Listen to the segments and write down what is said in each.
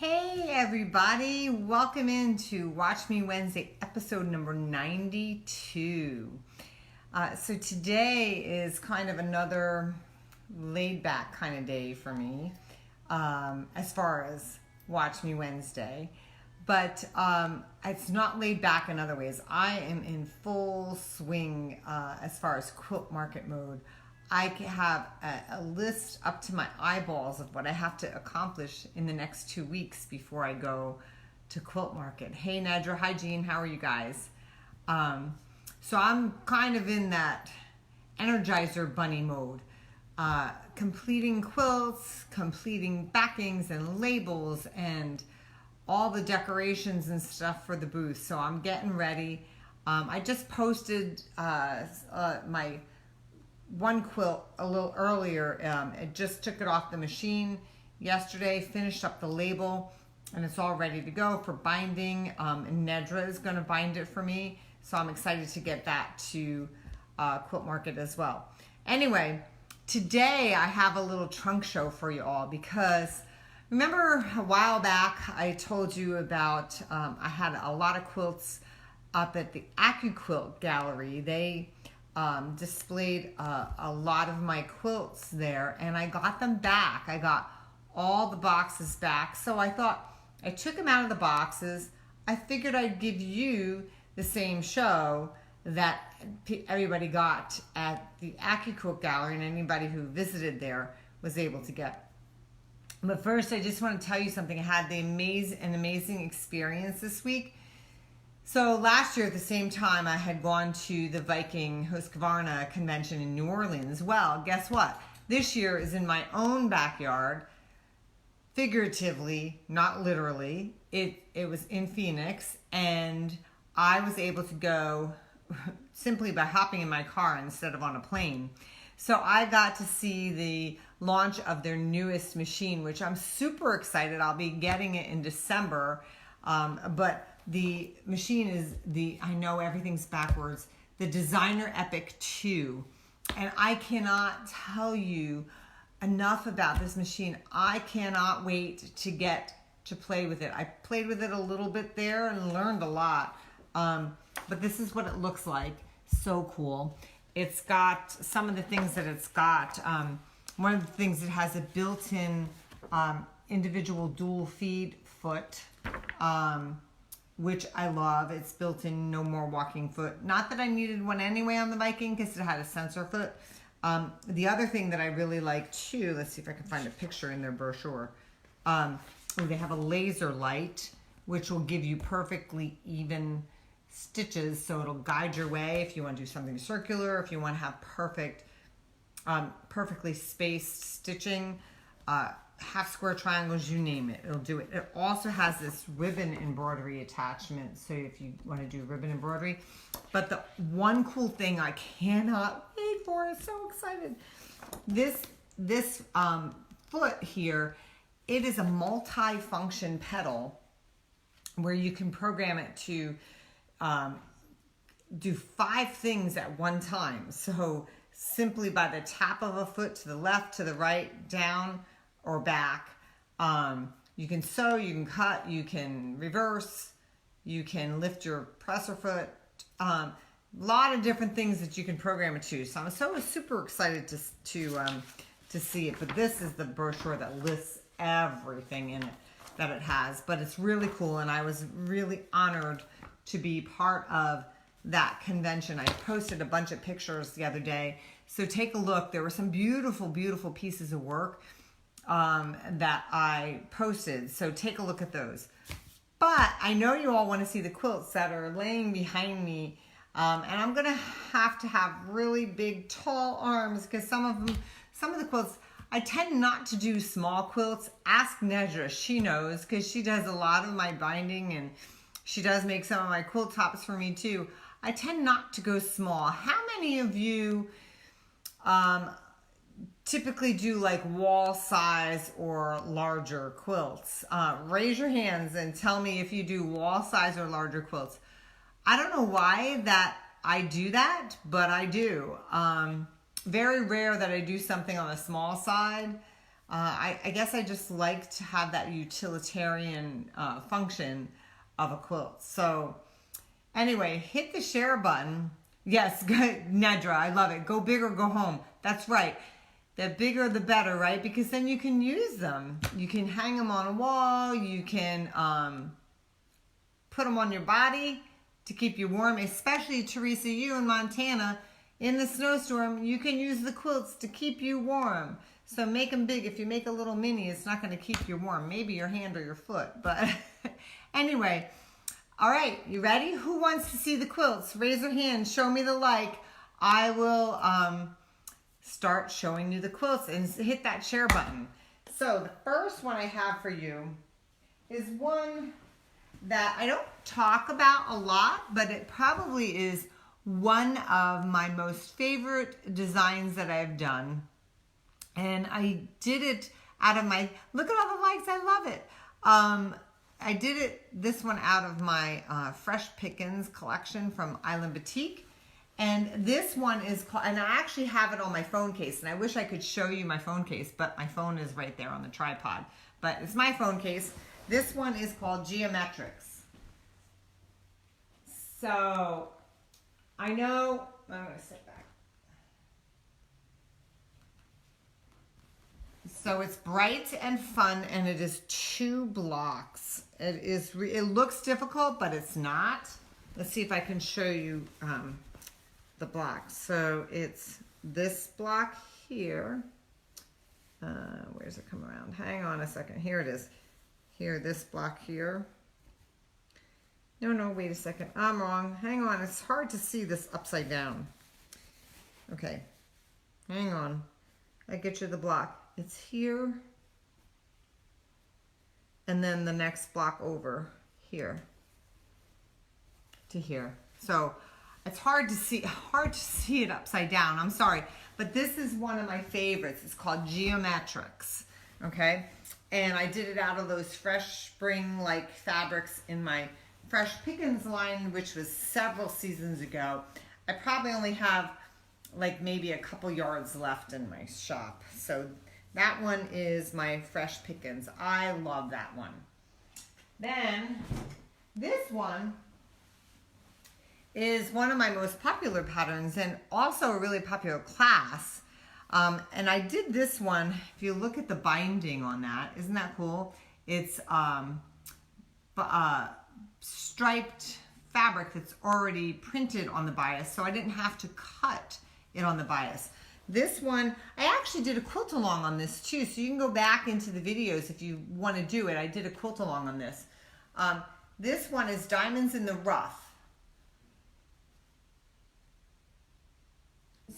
Hey everybody, welcome into Watch Me Wednesday episode number 92. So today is kind of another laid back kind of day for me as far as Watch Me Wednesday. But it's not laid back in other ways. I am in full swing as far as quilt market mode. I have a list up to my eyeballs of what I have to accomplish in the next 2 weeks before I go to quilt market. Hey Nedra, hi Jean, how are you guys? So I'm kind of in that Energizer Bunny mode. Completing quilts, completing backings and labels and all the decorations and stuff for the booth. So I'm getting ready. I just posted my one quilt a little earlier. I just took it off the machine yesterday, finished up the label, and it's all ready to go for binding. And Nedra is going to bind it for me, so I'm excited to get that to Quilt Market as well. Anyway, today I have a little trunk show for you all because remember a while back I told you about I had a lot of quilts up at the AccuQuilt Gallery. They displayed a lot of my quilts there, and I got them back. I got all the boxes back, so I thought I took them out of the boxes. I figured I'd give you the same show that everybody got at the AccuQuilt Gallery, and anybody who visited there was able to get. But first, I just want to tell you something. I had an amazing experience this week. So last year at the same time, I had gone to the Viking Husqvarna convention in New Orleans. Well, guess what? This year is in my own backyard, figuratively, not literally. It was in Phoenix, and I was able to go simply by hopping in my car instead of on a plane. So I got to see the launch of their newest machine, which I'm super excited. I'll be getting it in December, but the machine is I know everything's backwards, the Designer Epic 2. And I cannot tell you enough about this machine. I cannot wait to get to play with it. I played with it a little bit there and learned a lot. But this is what it looks like. So cool. It's got some of the things that it's got. One of the things, it has a built-in individual dual feed foot, which I love. It's built in, no more walking foot. Not that I needed one anyway on the Viking because it had a sensor foot. The other thing that I really like too, let's see if I can find a picture in their brochure. They have a laser light, which will give you perfectly even stitches, so it'll guide your way if you want to do something circular, if you want to have perfectly spaced stitching, half square triangles, you name it, it'll do it. It also has this ribbon embroidery attachment, so if you want to do ribbon embroidery. But the one cool thing I cannot wait for, I'm so excited. This foot here, it is a multi-function pedal where you can program it to do 5 things at one time. So simply by the tap of a foot to the left, to the right, down, or back. You can sew, you can cut, you can reverse, you can lift your presser foot. A lot of different things that you can program it to. So I'm super excited to see it. But this is the brochure that lists everything in it that it has. But it's really cool, and I was really honored to be part of that convention. I posted a bunch of pictures the other day. So take a look. There were some beautiful, beautiful pieces of work that I posted, so take a look at those. But I know you all want to see the quilts that are laying behind me, and I'm gonna have to have really big, tall arms because some of the quilts, I tend not to do small quilts. Ask Nedra, she knows, because she does a lot of my binding and she does make some of my quilt tops for me too. I tend not to go small. How many of you typically do like wall size or larger quilts? Raise your hands and tell me if you do wall size or larger quilts. I don't know why that I do that, but I do. Very rare that I do something on the small side. I guess I just like to have that utilitarian function of a quilt. So anyway, hit the share button. Yes, good, Nedra, I love it. Go big or go home. That's right. The bigger the better, right? Because then you can use them. You can hang them on a wall. You can put them on your body to keep you warm. Especially, Teresa, you in Montana, in the snowstorm, you can use the quilts to keep you warm. So make them big. If you make a little mini, it's not going to keep you warm. Maybe your hand or your foot. But anyway, all right, you ready? Who wants to see the quilts? Raise your hand. Show me the like. I will start showing you the quilts and hit that share button. So the first one I have for you is one that I don't talk about a lot, but it probably is one of my most favorite designs that I've done. And I did it out of my, look at all the likes, I love it. I did this one out of my Fresh Pickins collection from Island Batik. And this one is called, and I actually have it on my phone case, and I wish I could show you my phone case, but my phone is right there on the tripod. But it's my phone case. This one is called Geometrics. So, I know, I'm going to sit back. So it's bright and fun, and it is 2 blocks. It looks difficult, but it's not. Let's see if I can show you the blocks. So it's this block here. Where's it come around? Hang on a second. Here it is. Here, this block here. No, wait a second. I'm wrong. Hang on. It's hard to see this upside down. Okay. Hang on. I get you the block. It's here. And then the next block over here to here. So it's hard to see it upside down. I'm sorry. But this is one of my favorites. It's called Geometrics. Okay? And I did it out of those fresh spring-like fabrics in my Fresh Pickins line, which was several seasons ago. I probably only have like maybe a couple yards left in my shop. So that one is my Fresh Pickins. I love that one. Then this one is one of my most popular patterns and also a really popular class. And I did this one, if you look at the binding on that, isn't that cool? It's striped fabric that's already printed on the bias, so I didn't have to cut it on the bias. This one, I actually did a quilt along on this too, so you can go back into the videos if you want to do it. I did a quilt along on this. This one is Diamonds in the Rough.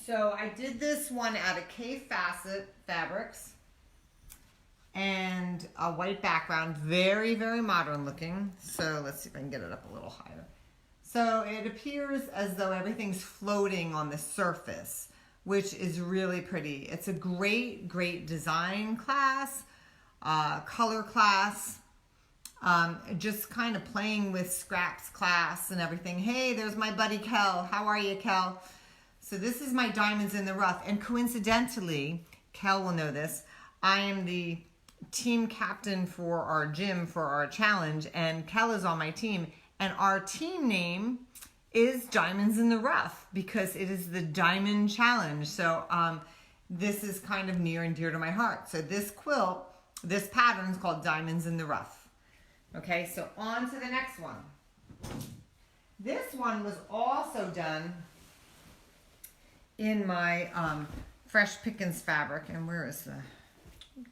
So I did this one out of K Facet fabrics and a white background, very, very modern looking. So let's see if I can get it up a little higher. So it appears as though everything's floating on the surface, which is really pretty. It's a great, great design class, color class, just kind of playing with scraps class and everything. Hey, there's my buddy Kel. How are you, Kel? So this is my Diamonds in the Rough. And coincidentally, Kel will know this, I am the team captain for our gym, for our challenge, and Kel is on my team. And our team name is Diamonds in the Rough because it is the Diamond Challenge. So this is kind of near and dear to my heart. So this quilt, this pattern is called Diamonds in the Rough. Okay, so on to the next one. This one was also done in my Fresh Pickins fabric. And where is the,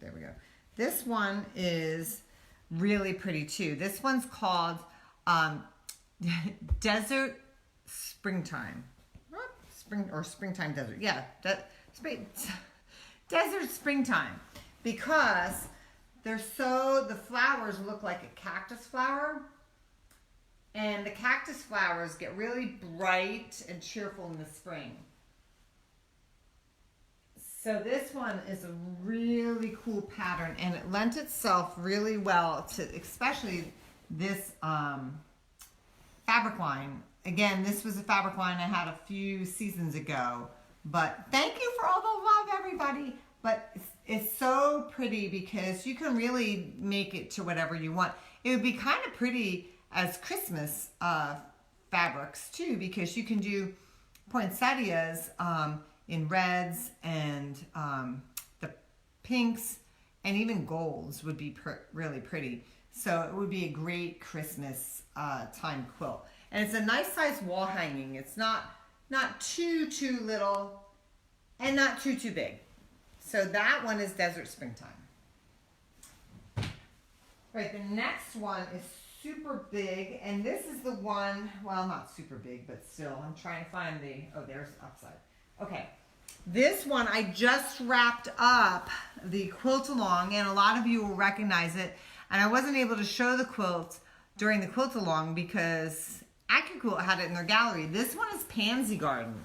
there we go. This one is really pretty too. This one's called Desert Springtime. Springtime Desert. Yeah, Desert Springtime. Because the flowers look like a cactus flower. And the cactus flowers get really bright and cheerful in the spring. So this one is a really cool pattern, and it lent itself really well to especially this fabric line. Again, this was a fabric line I had a few seasons ago, but thank you for all the love, everybody. But it's so pretty because you can really make it to whatever you want. It would be kind of pretty as Christmas fabrics too, because you can do poinsettias in reds and the pinks and even golds would be really pretty. So it would be a great Christmas time quilt. And it's a nice size wall hanging. It's not too little and not too big. So that one is Desert Springtime. All right, the next one is super big, and this is the one, well, not super big, but still, I'm trying to find oh, there's the upside. Okay, this one, I just wrapped up the quilt along, and a lot of you will recognize it, and I wasn't able to show the quilt during the quilt along because AccuQuilt had it in their gallery. This one is Pansy Garden.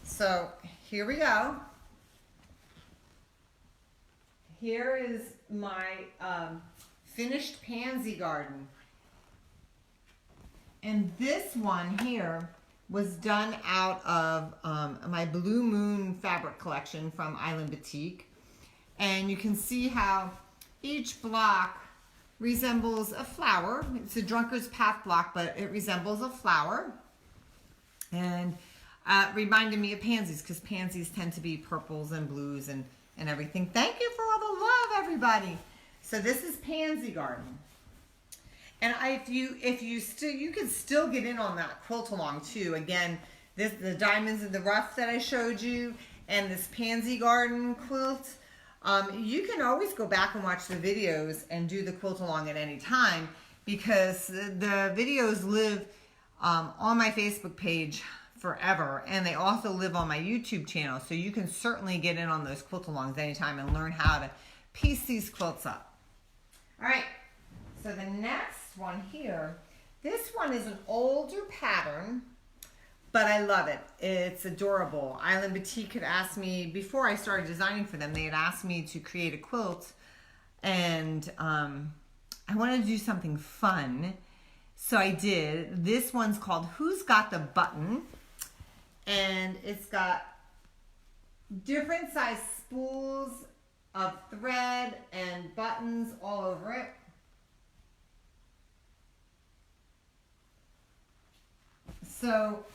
So, here we go. Here is my finished Pansy Garden. And this one here was done out of my Blue Moon fabric collection from Island Batik. And you can see how each block resembles a flower. It's a Drunkard's Path block, but it resembles a flower. And reminded me of pansies, because pansies tend to be purples and blues and everything. Thank you for all the love, everybody. So this is Pansy Garden. And you can still get in on that quilt along too. Again, the diamonds in the rough that I showed you, and this Pansy Garden quilt. You can always go back and watch the videos and do the quilt along at any time, because the videos live on my Facebook page forever, and they also live on my YouTube channel, so you can certainly get in on those quilt alongs anytime and learn how to piece these quilts up. All right, so the next one here, this one is an older pattern, but I love it. It's adorable. Island Batik had asked me, before I started designing for them, they had asked me to create a quilt, and I wanted to do something fun, so I did. This one's called Who's Got the Button? And it's got different size spools of thread and buttons all over it. So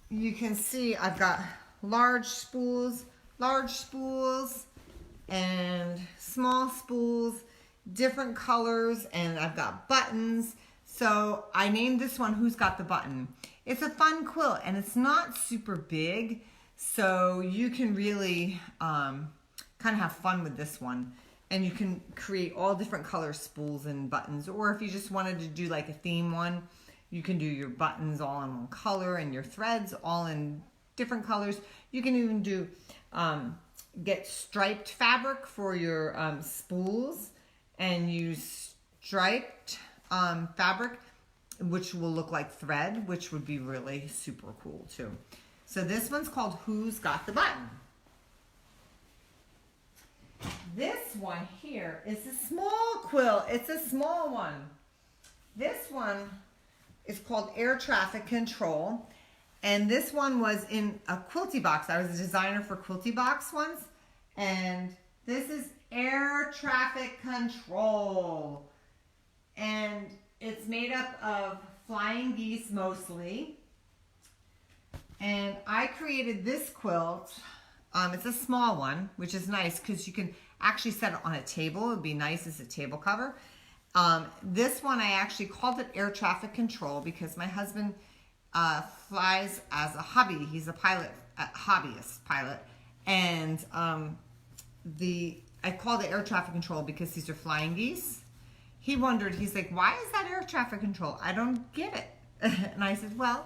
you can see I've got large spools, and small spools, different colors, and I've got buttons. So I named this one Who's Got the Button? It's a fun quilt, and it's not super big, so you can really kind of have fun with this one. And you can create all different color spools and buttons, or if you just wanted to do like a theme one, you can do your buttons all in one color and your threads all in different colors. You can even do get striped fabric for your spools and use striped fabric, which will look like thread, which would be really super cool too. So this one's called Who's Got the Button? This one here is a small quilt. It's a small one. This one is called Air Traffic Control. And this one was in a quilty box. I was a designer for quilty box once. And this is Air Traffic Control. And it's made up of flying geese mostly. And I created this quilt. It's a small one, which is nice because you can actually set it on a table. It would be nice as a table cover. This one I actually called it Air Traffic Control because my husband flies as a hobby. He's a pilot, hobbyist pilot. And I called it Air Traffic Control because these are flying geese. He wondered, he's like, why is that air traffic control? I don't get it. And I said, well,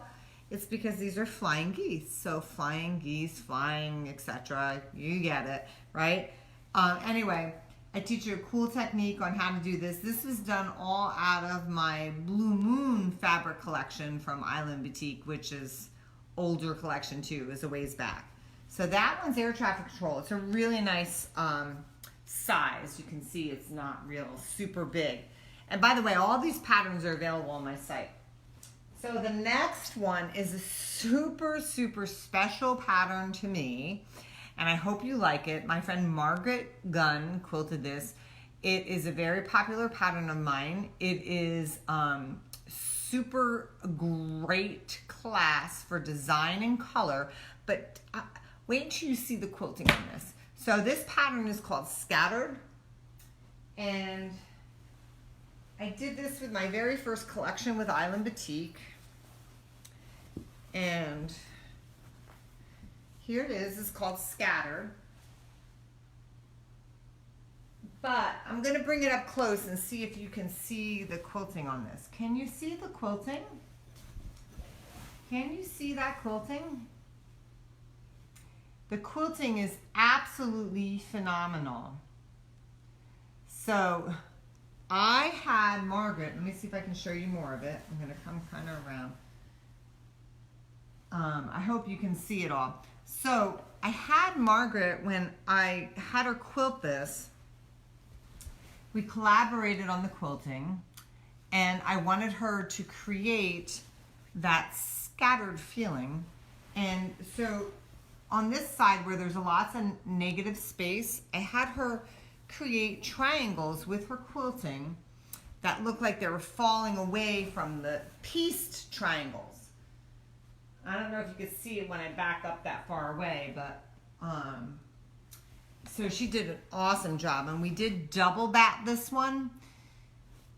it's because these are flying geese. So flying geese, flying, etc. You get it, right? Anyway, I teach you a cool technique on how to do this. This was done all out of my Blue Moon fabric collection from Island Batik, which is older collection too, is a ways back. So that one's Air Traffic Control. It's a really nice size. You can see it's not real super big. And by the way, all these patterns are available on my site. So the next one is a super, super special pattern to me. and I hope you like it. My friend Margaret Gunn quilted this. It is a very popular pattern of mine. It is super great class for design and color, but wait until you see the quilting on this. So this pattern is called Scattered, and I did this with my very first collection with Island Batik, and here it is. It's called Scattered. But I'm going to bring it up close and see if you can see the quilting on this. Can you see the quilting? Can you see that quilting? The quilting is absolutely phenomenal. So I had Margaret, let me see if I can show you more of it. I'm going to come kind of around. I hope you can see it all. So I had Margaret, when I had her quilt this, we collaborated on the quilting, and I wanted her to create that scattered feeling. And so on this side where there's lots of negative space, I had her create triangles with her quilting that looked like they were falling away from the pieced triangles. I don't know if you could see it when I back up that far away, but so she did an awesome job, and we did double bat this one,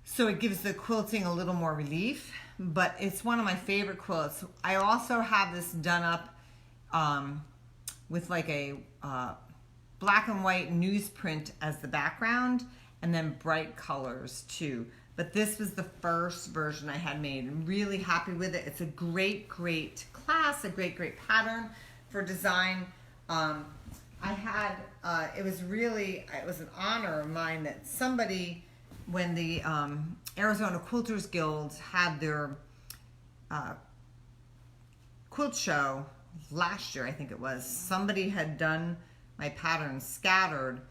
so it gives the quilting a little more relief, but it's one of my favorite quilts. I also have this done up with like a black and white newsprint as the background, and then bright colors too. But this was the first version I had made. I'm really happy with it. It's a great, great class, a great, great pattern for design. It was an honor of mine that somebody, when the Arizona Quilters Guild had their quilt show last year, I think it was, somebody had done my pattern Scattered,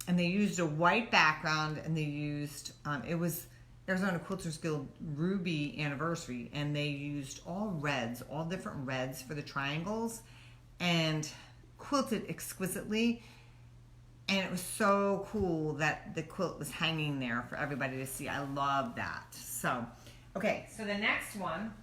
and they used a white background, and they used, it was Arizona Quilters Guild Ruby Anniversary, and they used all reds, all different reds for the triangles, and quilted exquisitely. And it was so cool that the quilt was hanging there for everybody to see. I love that. So, okay, so the next one,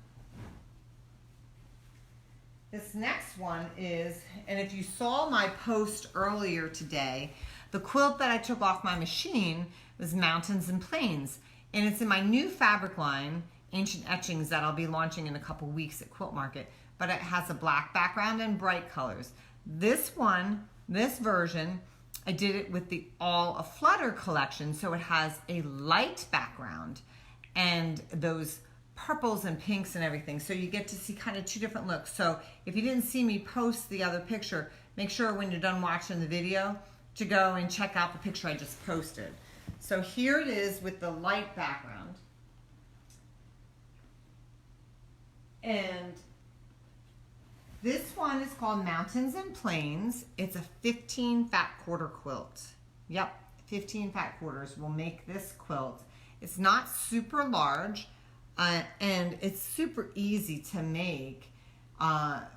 this next one is, and if you saw my post earlier today, the quilt that I took off my machine was Mountains and Plains. And it's in my new fabric line, Ancient Etchings, that I'll be launching in a couple weeks at Quilt Market. But it has a black background and bright colors. This one, this version, I did it with the All Aflutter collection, so it has a light background and those purples and pinks and everything. So you get to see kind of two different looks. So if you didn't see me post the other picture, make sure when you're done watching the video to go and check out the picture I just posted. So here it is with the light background. And this one is called Mountains and Plains. It's a 15 fat quarter quilt. Yep, 15 fat quarters will make this quilt. It's not super large, and it's super easy to make,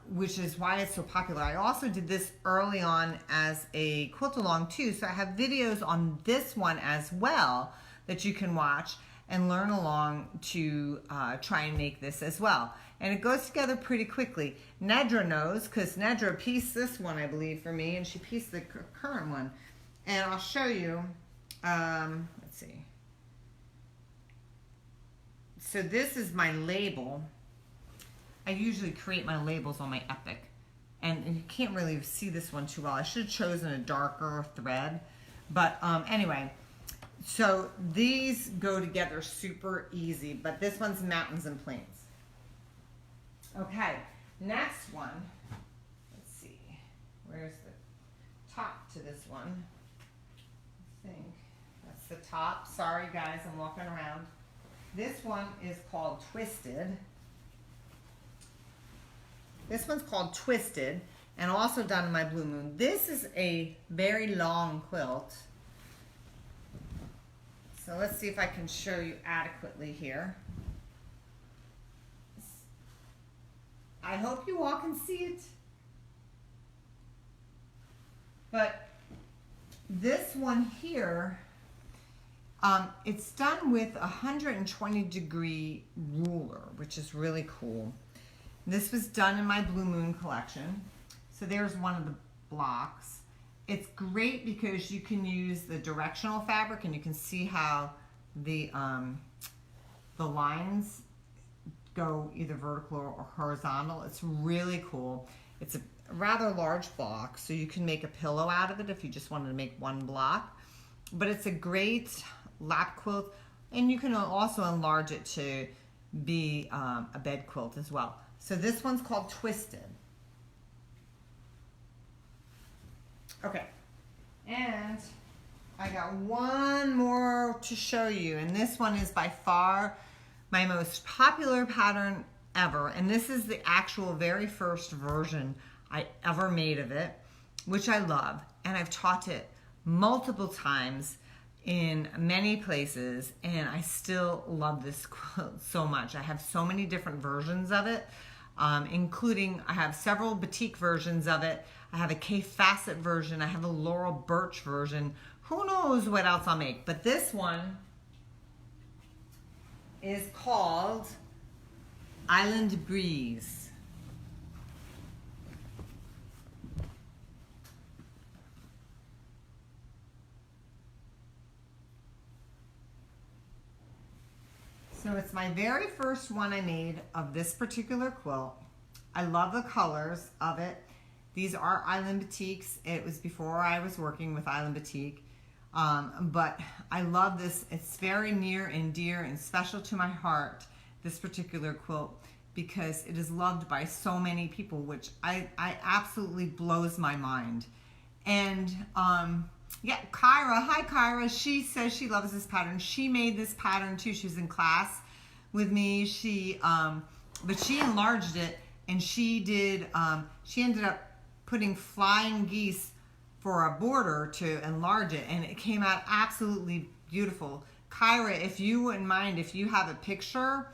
which is why it's so popular. I also did this early on as a quilt along too, so I have videos on this one as well that you can watch and learn along to try and make this as well. And it goes together pretty quickly. Nedra knows, because Nedra pieced this one, I believe, for me, and she pieced the current one. And I'll show you, let's see. So this is my label. I usually create my labels on my Epic. And you can't really see this one too well. I should have chosen a darker thread. But anyway, so these go together super easy. But this one's Mountains and Plains. Okay, next one. Let's see. Where's the top to this one? I think that's the top. Sorry guys, I'm walking around. This one is called Twisted. This one's called Twisted, and also done in my Blue Moon. This is a very long quilt. So let's see if I can show you adequately here. I hope you all can see it. But this one here, it's done with a 120-degree ruler, which is really cool. This was done in my Blue Moon collection. So there's one of the blocks. It's great because you can use the directional fabric and you can see how the lines go either vertical or horizontal. It's really cool. It's a rather large block, so you can make a pillow out of it if you just wanted to make one block. But it's a great lap quilt, and you can also enlarge it to be a bed quilt as well. So this one's called Twisted. Okay, and I got one more to show you, and this one is by far my most popular pattern ever, and this is the actual very first version I ever made of it, which I love, and I've taught it multiple times in many places, and I still love this quilt so much. I have so many different versions of it, including I have several batik versions of it. I have a K facet version. I have a Laurel Birch version. Who knows what else I'll make? But this one is called Island Breeze. So it's my very first one I made of this particular quilt. I love the colors of it. These are Island Batiks. It was before I was working with Island Batik. But I love this. It's very near and dear and special to my heart, this particular quilt, because it is loved by so many people, which I absolutely blows my mind. And yeah, Kyra, hi Kyra, she says she loves this pattern. She made this pattern too. She was in class with me. But she enlarged it, and she did, she ended up putting flying geese for a border to enlarge it, and it came out absolutely beautiful. Kyra, if you wouldn't mind, if you have a picture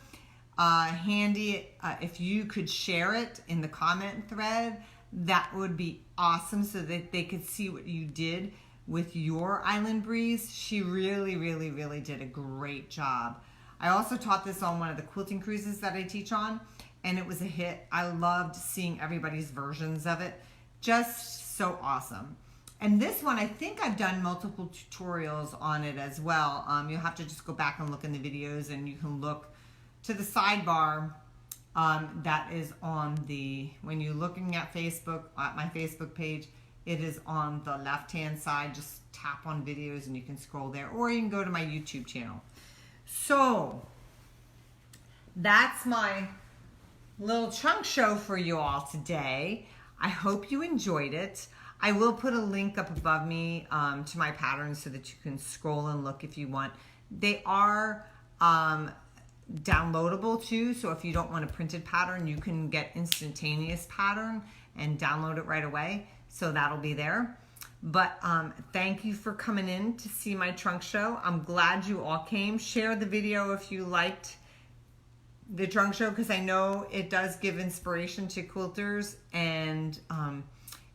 handy, if you could share it in the comment thread, that would be awesome, so that they could see what you did with your Island Breeze. She really, really, really did a great job. I also taught this on one of the quilting cruises that I teach on, and it was a hit. I loved seeing everybody's versions of it. Just so awesome. And this one, I think I've done multiple tutorials on it as well. You'll have to just go back and look in the videos, and you can look to the sidebar that is on the, when you're looking at Facebook, at my Facebook page, it is on the left-hand side. Just tap on videos and you can scroll there, or you can go to my YouTube channel. So that's my little chunk show for you all today. I hope you enjoyed it. I will put a link up above me to my patterns so that you can scroll and look if you want. They are downloadable too, so if you don't want a printed pattern, you can get instantaneous pattern and download it right away. So that'll be there. But thank you for coming in to see my trunk show. I'm glad you all came. Share the video if you liked the trunk show, because I know it does give inspiration to quilters, and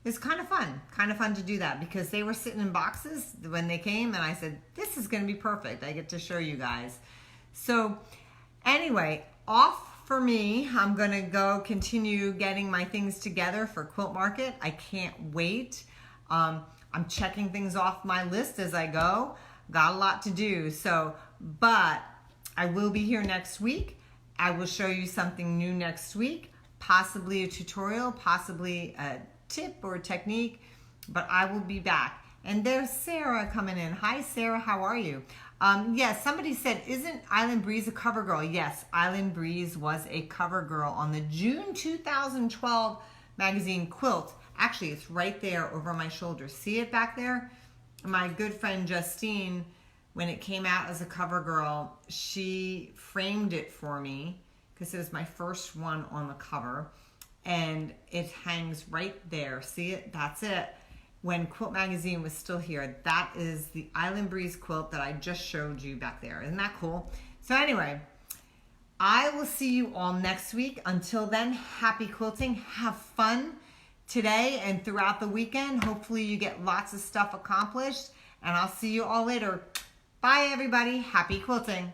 it's kind of fun to do that, because they were sitting in boxes when they came, and I said, this is going to be perfect. I get to show you guys. So anyway, off for me. I'm going to go continue getting my things together for Quilt Market. I can't wait. I'm checking things off my list as I go. Got a lot to do. So, but I will be here next week. I will show you something new next week, possibly a tutorial, possibly a tip or a technique, but I will be back. And there's Sarah coming in. Hi Sarah, how are you? Yes, somebody said, isn't Island Breeze a cover girl? Yes, Island Breeze was a cover girl on the June 2012 magazine Quilt. Actually, it's right there over my shoulder. See it back there? My good friend Justine, when it came out as a cover girl, she framed it for me because it was my first one on the cover, and it hangs right there. See it? That's it. When Quilt Magazine was still here, that is the Island Breeze quilt that I just showed you back there. Isn't that cool? So anyway, I will see you all next week. Until then, happy quilting. Have fun. today and throughout the weekend. Hopefully you get lots of stuff accomplished, and I'll see you all later. Bye everybody. Happy quilting.